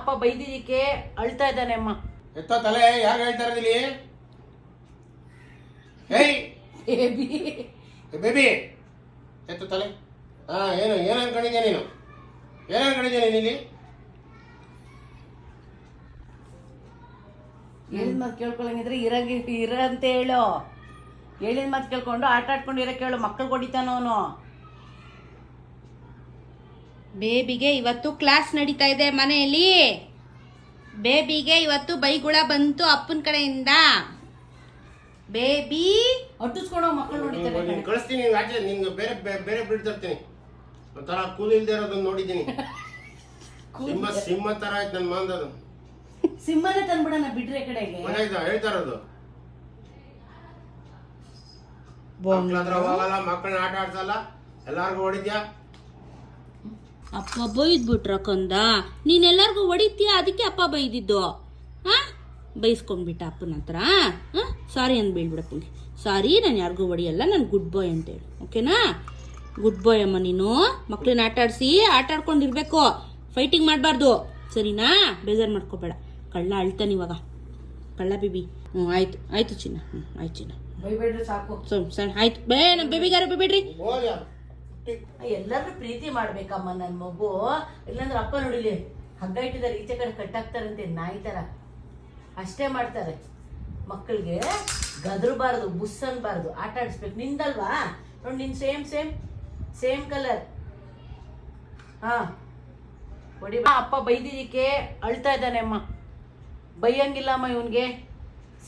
ಅಪ್ಪ ಬೈದಿದ್ದಕ್ಕೆ ಅಳ್ತಾ ಇದ್ದಾನೆ ಅಮ್ಮ. ಎತ್ತೋ ತಲೆ, ಯಾರು ಹೇಳ್ತಾ ಇರೋದಿಲ್ಲಿ? ಏಯ್ ಬೇಬಿ ಬೇಬಿ, ಎತ್ತು ತಲೆ. ಏನು ಏನು ಅನ್ಕೊಂಡಿದ್ಯಾ ನೀನು? ಏನು ಅನ್ಕೊಂಡಿದ್ಯಾ ನೀನು ಇಲ್ಲಿ? ಹೇಳಿದ ಮಾತು ಕೇಳ್ಕೊಳಂಗಿದ್ರೆ ಇರ ಅಂತ ಹೇಳು. ಹೇಳಿದ ಮಾತು ಕೇಳ್ಕೊಂಡು ಆಟ ಆಡ್ಕೊಂಡು ಇರಕ್ಕೆ ಹೇಳು. ಮಕ್ಕಳು ಹೊಡಿತಾನವನು. ಬೇಬಿಗೆ ಇವತ್ತು ಕ್ಲಾಸ್ ನಡೀತಾ ಇದೆ ಮನೆಯಲ್ಲಿ. ಬೇಬಿಗೆ ಇವತ್ತು ಬೈಗುಳ ಬಂತು ಅಪ್ಪನ ಕಡೆಯಿಂದ. ಬೇಬಿ ಅಟ್ಟಿಸ್ಕೊಂಡು ಮಕ್ಕಳು ಹೊಡಿತಾರೆ. ನೀನು ಕಳಿಸ್ತೀನಿ ಆಚೆ. ನಿನ್ಗೆ ಬೇರೆ ಬೇರೆ ಬ್ರೀಡ್ ತರ್ತೀನಿ. ಒಂಥರ ಕೂಲ್ ಇಲ್ದೇ ಇರೋದನ್ನ ನೋಡಿದ್ದೀನಿ. ಸಿಂಹ ತರ ಆಯ್ತು ನನ್ನ ಮಾಂದದು. ಸಿಂಹನೇ ತಂದ್ಬಿಡೋಣ ಬಿಡ್ರೆ ಕಡೆಗೆ. ಹೇಳ್ತಾ ಇರೋದು ಮಕ್ಳ ಹತ್ರ ಹೋಗಲ್ಲ, ಮಕ್ಕಳನ್ನ ಆಟ ಆಡ್ಸಲ್ಲ, ಎಲ್ಲಾರ್ಗು ಹೊಡಿದ್ಯಾ? ಅಪ್ಪ ಬೈದ್ಬಿಟ್ರ ಕಂದ. ನೀನೆಲ್ಲರಿಗೂ ಹೊಡಿತೀಯ, ಅದಕ್ಕೆ ಅಪ್ಪ ಬೈದಿದ್ದು. ಬೈಸ್ಕೊಂಡ್ಬಿಟ್ಟ ಅಪ್ಪನ ಹತ್ರ. ಸಾರಿ ಅಂದ್ಬಿಡ್ಬಿಡಪ್ಪಂಗೆ. ಸಾರಿ, ನಾನು ಯಾರಿಗೂ ಹೊಡಿಯಲ್ಲ, ನಾನು ಗುಡ್ ಬಾಯ್ ಅಂತೇಳಿ. ಓಕೆನಾ? ಗುಡ್ ಬಾಯ್ ಅಮ್ಮ ನೀನು. ಮಕ್ಳನ್ನ ಆಟ ಆಡ್ಕೊಂಡಿರ್ಬೇಕು. ಫೈಟಿಂಗ್ ಮಾಡಬಾರ್ದು, ಸರಿನಾ? ಬೇಜಾರು ಮಾಡ್ಕೋಬೇಡ. ಕಳ್ಳ ಅಳ್ತಾನೆ ಇವಾಗ. ಕಳ್ಳ ಬೇಬಿ. ಆಯ್ತು ಆಯ್ತು ಚಿನ್ನ. ಆಯ್ತು ಚಿನ್ನ, ಬೈಬೇಡ್ರಿ ಸಾಕು. ಸರಿ ಆಯ್ತು. ನಮ್ಮ ಬೇಬಿಗಾರ ಬೈಬೇಡ್ರಿ. ಎಲ್ಲಾದ್ರೂ ಪ್ರೀತಿ ಮಾಡ್ಬೇಕಮ್ಮ ನನ್ನ ಮಗು. ಇಲ್ಲಾಂದ್ರೆ ಅಪ್ಪ ನೋಡಿಲಿ ಹಗ್ಗ ಇಟ್ಟಿದ್ದಾರೆ, ಈಚೆ ಕಡೆ ಕಟ್ಟಾಕ್ತಾರಂತೆ ನಾಯಿ ತರ. ಅಷ್ಟೇ ಮಾಡ್ತಾರೆ. ಮಕ್ಕಳಿಗೆ ಗದರ್ಬಾರ್ದು, ಬುಸ್ ಅನ್ಬಾರ್ದು, ಆಟ ಆಡಿಸ್ಬೇಕು. ನಿಂದಲ್ವಾ ನೋಡಿ, ನಿನ್ ಸೇಮ್ ಕಲರ್. ಹೊಡಿ. ಅಪ್ಪ ಬೈದಿದ್ದಕ್ಕೆ ಅಳ್ತಾ ಇದ್ದಾನೆ ಅಮ್ಮ. ಬೈಯಂಗಿಲ್ಲ ಅಮ್ಮ ಇವನ್ಗೆ.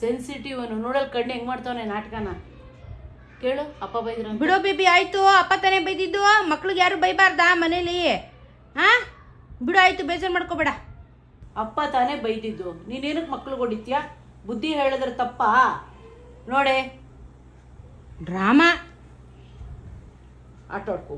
ಸೆನ್ಸಿಟಿವ್ ಅವನು. ನೋಡಲ್ ಕಣ್ಣು ಹೆಂಗ್ ಮಾಡ್ತಾವನೆ ನಾಟಕನ. ಕೇಳು, ಅಪ್ಪ ಬೈದ್ರ. ಬಿಡೋ ಬೇಬಿ, ಆಯ್ತು. ಅಪ್ಪ ತಾನೇ ಬೈದಿದ್ದು. ಮಕ್ಳಿಗೆ ಯಾರು ಬೈಬಾರ್ದಾ ಮನೇಲಿ? ಬಿಡು, ಆಯ್ತು. ಬೇಜಾರು ಮಾಡ್ಕೋಬೇಡ. ಅಪ್ಪ ತಾನೇ ಬೈದಿದ್ದು. ನೀನೇನಕ್ಕೆ ಮಕ್ಳಿಗೆ ಹೊಡಿತೀಯ? ಬುದ್ಧಿ ಹೇಳಿದ್ರೆ ತಪ್ಪಾ? ನೋಡೆ ಡ್ರಾಮಾ ಆಟ ಆಡ್ಕೋ.